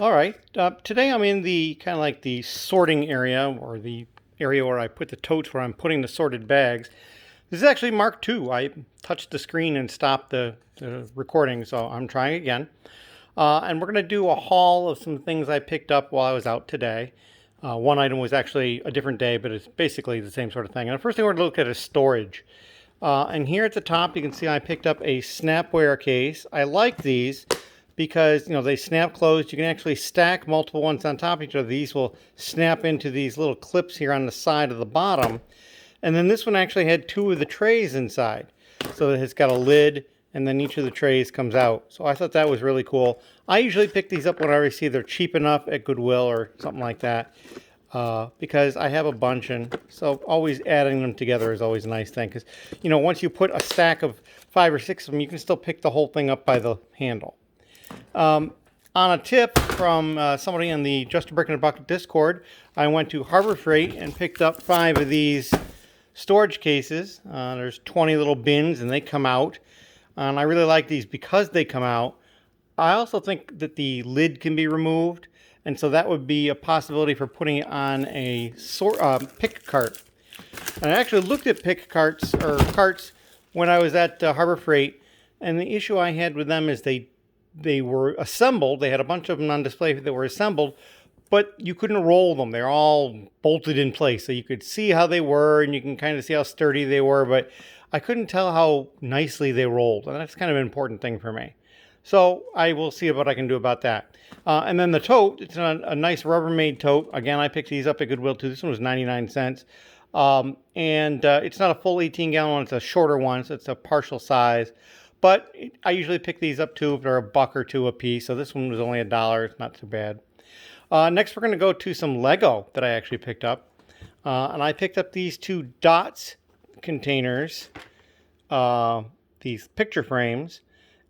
All right. Today I'm in the kind of like the sorting area, or the area where I put the totes where I'm putting the sorted bags. This is actually Mark II. I touched the screen and stopped the recording, so I'm trying again. And we're going to do a haul of some things I picked up while I was out today. One item was actually a different day, but it's basically the same sort of thing. And the first thing we're going to look at is storage. And here at the top, you can see I picked up a snapware case. I like these because, you know, they snap closed. You can actually stack multiple ones on top of each other. These will snap into these little clips here on the side of the bottom. And then this one actually had two of the trays inside. So it's got a lid, and then each of the trays comes out. So I thought that was really cool. I usually pick these up whenever I see they're cheap enough at Goodwill or something like that. Because I have a bunch, and so always adding them together is always a nice thing. Because, you know, once you put a stack of 5 or 6 of them, you can still pick the whole thing up by the handle. On a tip from somebody in the Just a Brick and a Bucket Discord, I went to Harbor Freight and picked up 5 of these storage cases. There's 20 little bins, and they come out. And I really like these because they come out. I also think that the lid can be removed, and so that would be a possibility for putting it on a pick cart. And I actually looked at pick carts or carts when I was at Harbor Freight, and the issue I had with them is they were assembled. They had a bunch of them on display that were assembled, but you couldn't roll them. They're all bolted in place, so you could see how they were, and you can kind of see how sturdy they were, but I couldn't tell how nicely they rolled, and that's kind of an important thing for me. So I will see what I can do about that. And then the tote, it's a nice Rubbermaid tote. Again, I picked these up at Goodwill too. This one was 99 cents. It's not a full 18-gallon one. It's a shorter one, so it's a partial size. But I usually pick these up too if they're a buck or two a piece. So this one was only $1. It's not too bad. Next, we're going to go to some Lego that I actually picked up. And I picked up these 2 DOTS containers, these picture frames,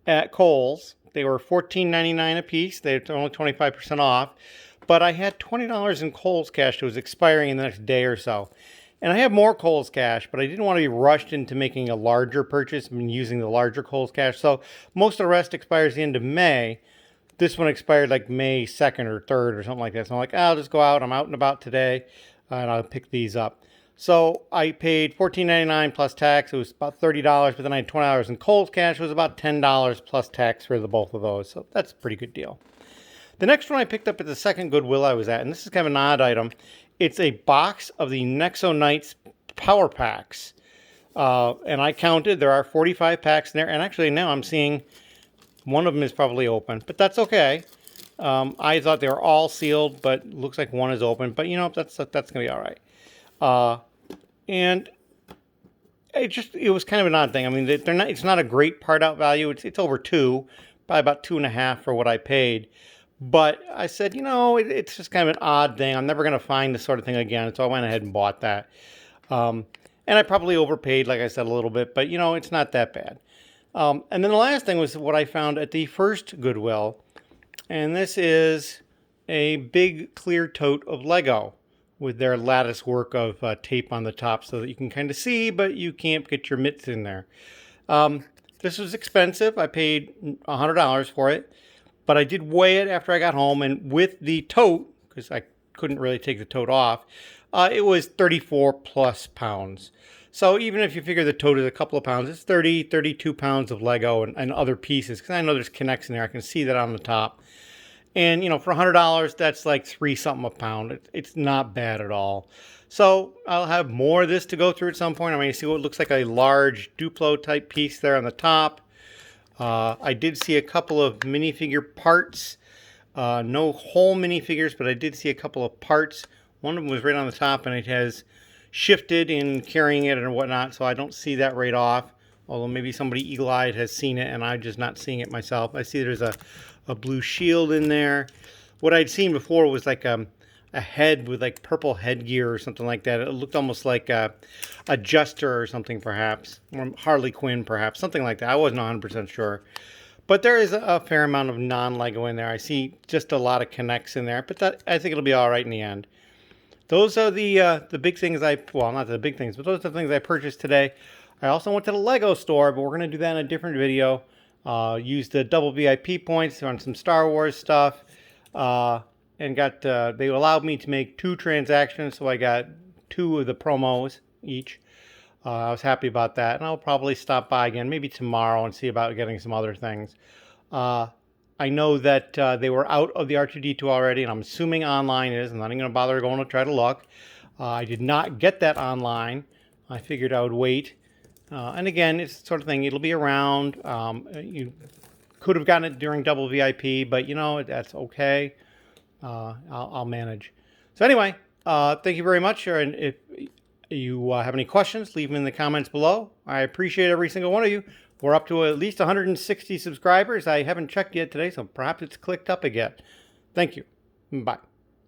at Kohls. They were $14.99 a piece. They're only 25% off. But I had $20 in Kohls cash that was expiring in the next day or so. And I have more Kohls cash, but I didn't want to be rushed into making a larger purchase and using the larger Kohls cash. So most of the rest expires the end of May. This one expired like May 2nd or 3rd or something like that. So I'm like, I'll just go out. I'm out and about today, and I'll pick these up. So I paid $14.99 plus tax. It was about $30, but then I had $20 in Kohls cash. It was about $10 plus tax for the both of those. So that's a pretty good deal. The next one I picked up at the second Goodwill I was at, and this is kind of an odd item. It's a box of the Nexo Knights power packs. And I counted. There are 45 packs in there. And actually now I'm seeing one of them is probably open, but that's okay. I thought they were all sealed, but it looks like one is open. But, you know, that's going to be all right. And it was kind of an odd thing. I mean, it's not a great part out value. It's over 2, probably about 2.5 for what I paid. But I said, you know, it's just kind of an odd thing. I'm never going to find this sort of thing again. So I went ahead and bought that. And I probably overpaid, like I said, a little bit, but you know, it's not that bad. And then the last thing was what I found at the first Goodwill. And this is a big clear tote of Lego with their lattice work of tape on the top so that you can kind of see, but you can't get your mitts in there. This was expensive. I paid $100 for it, but I did weigh it after I got home, and with the tote, because I couldn't really take the tote off, it was 34 plus pounds. So even if you figure the tote is a couple of pounds, it's 32 pounds of Lego and other pieces, because I know there's connects in there. I can see that on the top. And, you know, for $100, that's like 3 something a pound. It's not bad at all. So I'll have more of this to go through at some point. I mean, you see what looks like a large Duplo type piece there on the top. I did see a couple of minifigure parts. No whole minifigures, but I did see a couple of parts. One of them was right on the top, and it has shifted in carrying it and whatnot, so I don't see that right off. Although maybe somebody eagle-eyed has seen it, and I'm just not seeing it myself. I see there's a blue shield in there. What I'd seen before was like a head with like purple headgear or something like that. It looked almost like a Jester or something, perhaps. Or Harley Quinn, perhaps. Something like that. I wasn't 100% sure. But there is a fair amount of non-Lego in there. I see just a lot of connects in there. But I think it'll be all right in the end. Those are the big things well, not the big things, but those are the things I purchased today. I also went to the Lego store, but we're going to do that in a different video. Use the double VIP points on some Star Wars stuff. and got they allowed me to make 2 transactions, so I got 2 of the promos each. I was happy about that, and I'll probably stop by again maybe tomorrow and see about getting some other things. I know that they were out of the R2D2 already, and I'm assuming online is. I'm not even going to bother going to try to look. I did not get that online. I figured I would wait. And again, it's the sort of thing, it'll be around. You could have gotten it during double VIP, but you know, that's okay. I'll manage. So anyway, thank you very much. And if you have any questions, leave them in the comments below. I appreciate every single one of you. We're up to at least 160 subscribers. I haven't checked yet today, so perhaps it's clicked up again. Thank you. Bye.